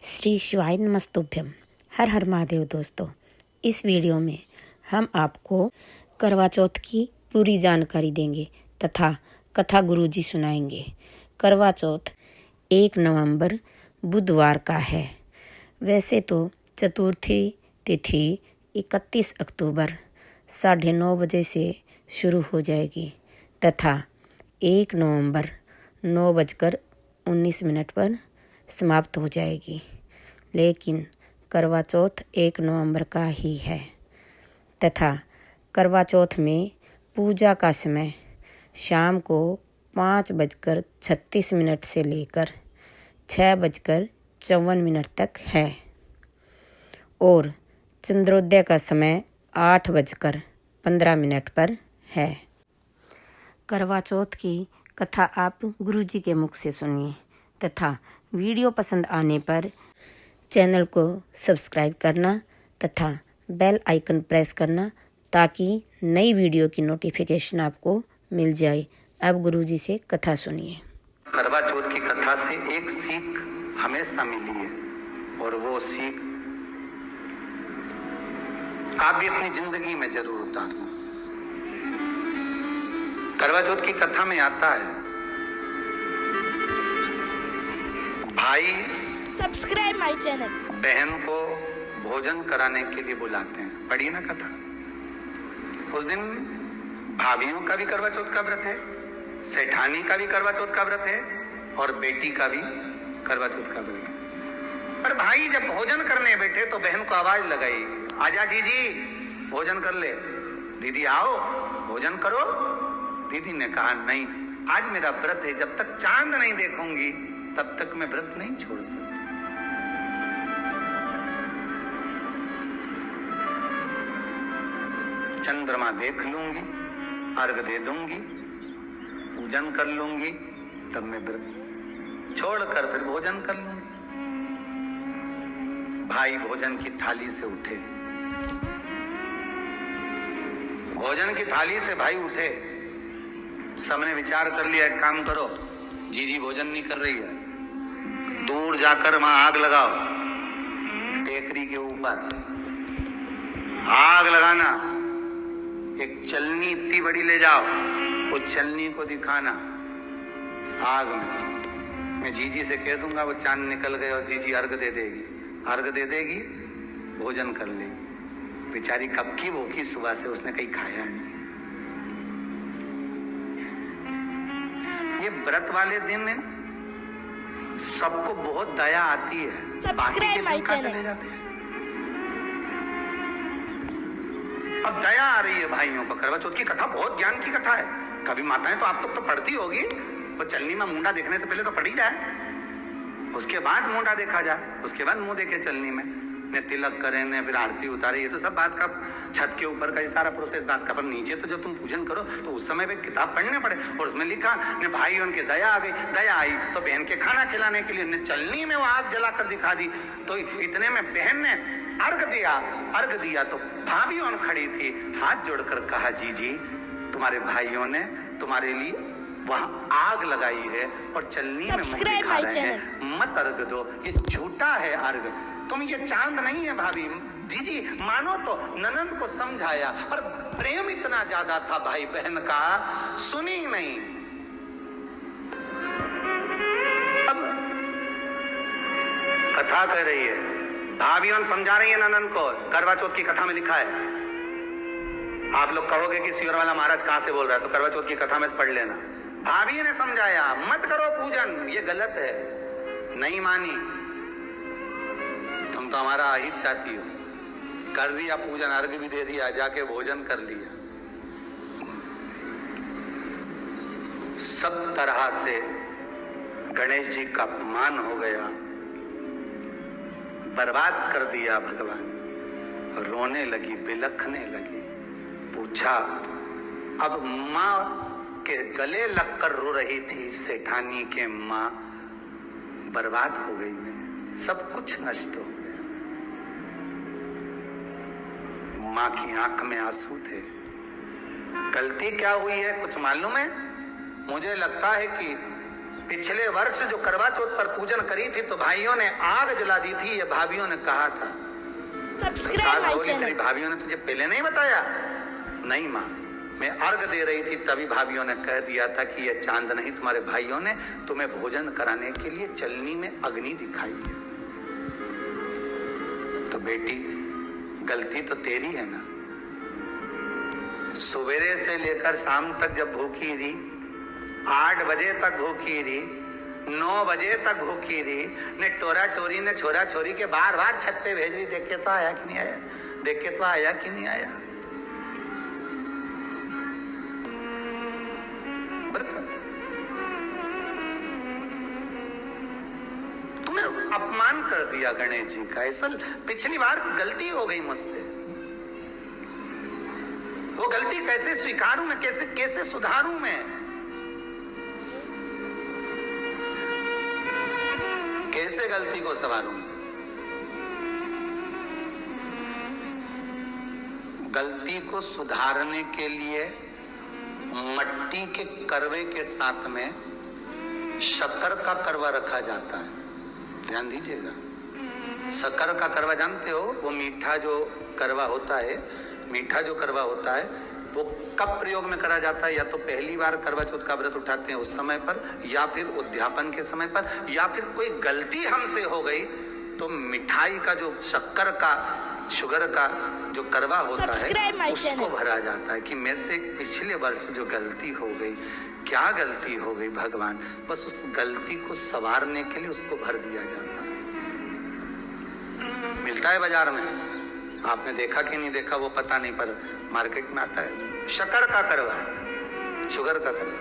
श्री शिवाय नमस्तुभ्यम। हर हर महादेव। दोस्तों, इस वीडियो में हम आपको करवा चौथ की पूरी जानकारी देंगे तथा कथा गुरुजी सुनाएंगे। करवा चौथ 1 नवंबर बुधवार का है। वैसे तो चतुर्थी तिथि 31 अक्टूबर 9:30 बजे से शुरू हो जाएगी तथा 1 नवंबर 9:19 पर समाप्त हो जाएगी। लेकिन करवा चौथ 1 नवंबर का ही है तथा करवा चौथ में पूजा का समय शाम को 5:36 से लेकर 6:54 तक है और चंद्रोदय का समय 8:15 पर है। करवा चौथ की कथा आप गुरुजी के मुख से सुनिए तथा वीडियो पसंद आने पर चैनल को सब्सक्राइब करना तथा बेल आइकन प्रेस करना ताकि नई वीडियो की नोटिफिकेशन आपको मिल जाए। अब गुरुजी से कथा सुनिए। करवा चौथ की कथा से एक सीख हमेशा मिली है और वो सीख आप भी अपनी जिंदगी में जरूर उतारना। करवा चौथ की कथा में आता है, भाई सब्सक्राइब माय चैनल बहन को भोजन कराने के लिए बुलाते हैं। पढ़िए ना कथा। उस दिन भाभियों का भी करवा चौथ का व्रत है, सेठानी का भी करवा चौथ का व्रत है और बेटी का भी करवा चौथ का व्रत है। पर भाई जब भोजन करने बैठे तो बहन को आवाज लगाई, आजा जीजी भोजन कर ले। दीदी आओ भोजन करो। दीदी ने कहा नहीं, आज मेरा व्रत है, जब तक चांद नहीं देखूंगी तब तक मैं व्रत नहीं छोड़ सकती। चंद्रमा देख लूंगी, अर्घ दे दूंगी, पूजन कर लूंगी, तब मैं व्रत छोड़कर फिर भोजन कर लूंगी। भाई भोजन की थाली से उठे। भोजन की थाली से भाई उठे। सबने विचार कर लिया, एक काम करो, जीजी भोजन नहीं कर रही है, दूर जाकर वहां आग लगाओ। टेकरी के ऊपर आग लगाना, एक चलनी इतनी बड़ी ले जाओ, उस चलनी को दिखाना आग में। मैं जीजी से कह दूंगा, वो चांद निकल गए और जीजी अर्घ दे देगी। अर्घ दे देगी, भोजन कर लेगी। बेचारी कब की भूखी, सुबह से उसने कहीं खाया नहीं। ये व्रत वाले दिन सबको बहुत दया आती है, बाकी के दिन कहाँ चले जाते हैं। अब दया आ रही है भाइयों को। करवा चौथ की कथा बहुत ज्ञान की कथा है। कभी माताएं तो आप लोग तो पढ़ती होगी, वो चलनी में मुंडा देखने से पहले तो पढ़ी जाए, उसके बाद मुंडा देखा जाए, उसके बाद मुंह देखे चलनी में, ने तिलक करे, ने फिर आरती उतारे। ये तो सब बात का छत के ऊपर का ये सारा प्रोसेस बात का। पर नीचे तो जब तुम पूजन करो तो उस समय पे किताब पढ़ने पड़े और उसमें लिखा ने भाई उनके दया आ गई। दया आई तो बहन के खाना खिलाने के लिए ने चलनी में वो आग जलाकर दिखा दी। तो इतने में बहन ने अर्घ दिया तो भाभी उन खड़ी थी, हाथ जोड़कर कहा, जीजी तुम्हारे भाइयों ने तुम्हारे लिए वहां आग लगाई है और चलनी में मुंह दिखा रहे हैं, मत अर्घ दो, ये झूठा है अर्घ, तुम ये चांद नहीं है। भाभी जीजी मानो तो ननंद को समझाया, पर प्रेम इतना ज्यादा था भाई बहन का, सुनी नहीं। अब कथा कह रही है, भाभियों समझा रही है ननंद को। करवा चौथ की कथा में लिखा है। आप लोग कहोगे कि शिवर वाला महाराज कहां से बोल रहा है, तो करवा चौथ की कथा में पढ़ लेना। भाभी ने समझाया, मत करो पूजन, ये गलत है। नहीं मानी, तुम तो हमारा अहित चाहती हो। कर दिया पूजन, अर्घ भी दे दिया, जाके भोजन कर लिया। सब तरह से गणेश जी का अपमान हो गया, बर्बाद कर दिया भगवान। रोने लगी, बिलखने लगी। पूछा, अब माँ के गले लगकर रो रही थी सेठानी के माँ, बर्बाद हो गई मैं, सब कुछ नष्ट हो गया। माँ की आंख में आंसू थे। गलती क्या हुई है कुछ मालूम है? मुझे लगता है कि पिछले वर्ष जो करवा चौथ पर पूजन करी थी तो भाइयों ने आग जला दी थी, ये भाभियों ने कहा था। सब्सक्राइब सास माय बोली तेरी चैनल। भाभियों ने तुझे पहले नहीं बताया? नहीं माँ, मैं अर्घ दे रही थी तभी भाभियों ने कह दिया था कि ये चांद नहीं, तुम्हारे भाइयों ने तुम्हें भोजन कराने के लिए चलनी में अग्नि दिखाई है। तो बेटी गलती तो तेरी है ना। सवेरे से लेकर शाम तक जब भूखी रही, 8 बजे तक भूखी रही, 9 बजे तक भूखी रही, ने टोरा टोरी ने छोरा छोरी के बार बार छत पे भेज रही, देख के तो आया कि नहीं आया, देख के तो आया कि नहीं आया। तूने अपमान कर दिया गणेश जी का। ऐसा पिछली बार गलती हो गई मुझसे, वो गलती कैसे स्वीकारूं मैं, कैसे कैसे सुधारूं मैं, कैसे गलती को संवारूं। गलती को सुधारने के लिए मट्टी के करवे के साथ में शक्कर का करवा रखा जाता है। ध्यान दीजिएगा, शक्कर का करवा जानते हो, वो मीठा जो करवा होता है, मीठा जो करवा होता है वो कब प्रयोग में करा जाता है? या तो पहली बार करवा चौथ का व्रत उठाते हैं उस समय पर, या फिर उद्यापन के समय पर, या फिर कोई गलती हमसे हो गई तो मिठाई का जो शक्कर का, शुगर का जो करवा होता है उसको भरा जाता है कि मेरे से पिछले वर्ष जो गलती हो गई, क्या गलती हो गई भगवान, बस उस गलती को संवारने के लिए उसको भर दिया जाता है। मिलता है बाजार में, आपने देखा कि नहीं देखा वो पता नहीं, पर मार्केट में आता है शक्कर का करवा, शुगर का करवा,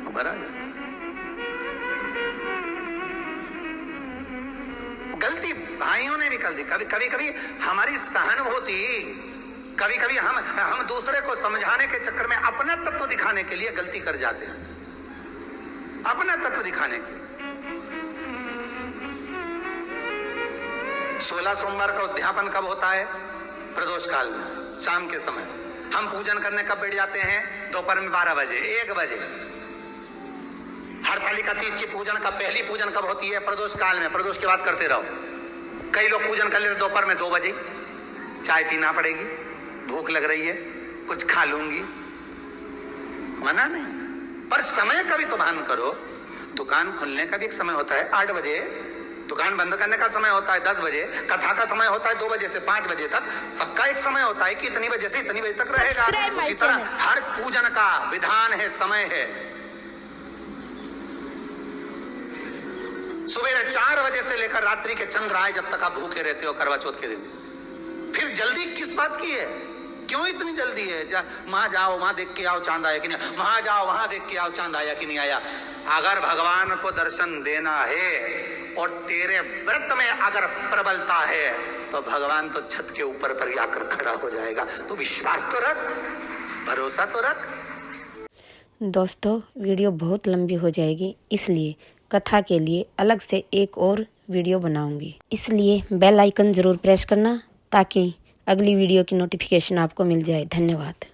वो भरा जाता है। गलती भाइयों ने भी कर दी। कभी कभी हमारी सहानुभूति, कभी कभी हम दूसरे को समझाने के चक्कर में अपना तत्व दिखाने के लिए गलती कर जाते हैं, अपना तत्व दिखाने के लिए। 16 सोमवार का उद्यापन कब होता है? प्रदोष काल में, शाम के समय। हम पूजन करने कब बैठ जाते हैं? दोपहर में 12 बजे, 1 बजे। हरतालिका तीज की पूजन का पहली पूजन कब होती है? प्रदोष काल में। प्रदोष की बात करते रहो। कई लोग पूजन कर लेते दोपहर में 2 बजे, चाय पीना पड़ेगी, भूख लग रही है, कुछ खा लूंगी, मना नहीं, पर समय का भी तो भान करो। दुकान खुलने का भी एक समय होता है 8 बजे, दुकान बंद करने का समय होता है 10 बजे, कथा का समय होता है 2 बजे से 5 बजे तक। सबका एक समय होता है कि इतनी बजे से इतनी बजे तक रहेगा। उसी तरह हर पूजन का विधान है, समय है। सुबह 4 बजे से लेकर रात्रि के चंद्र आए जब तक आप भूखे रहते हो करवा चौथ के दिन। फिर जल्दी किस बात की है? क्यों इतनी जल्दी है? वहां जाओ, वहां देख के आओ चांद आया कि नहीं, वहां जाओ, वहां देख के आओ चांद आया कि नहीं आया। अगर भगवान को दर्शन देना है और तेरे व्रत में अगर प्रबलता है तो भगवान तो छत के ऊपर पर आकर खड़ा हो जाएगा। तो विश्वास तो रख, भरोसा तो रख। दोस्तों वीडियो बहुत लंबी हो जाएगी, इसलिए कथा के लिए अलग से एक और वीडियो बनाऊंगी। इसलिए बेल आइकन ज़रूर प्रेस करना ताकि अगली वीडियो की नोटिफिकेशन आपको मिल जाए। धन्यवाद।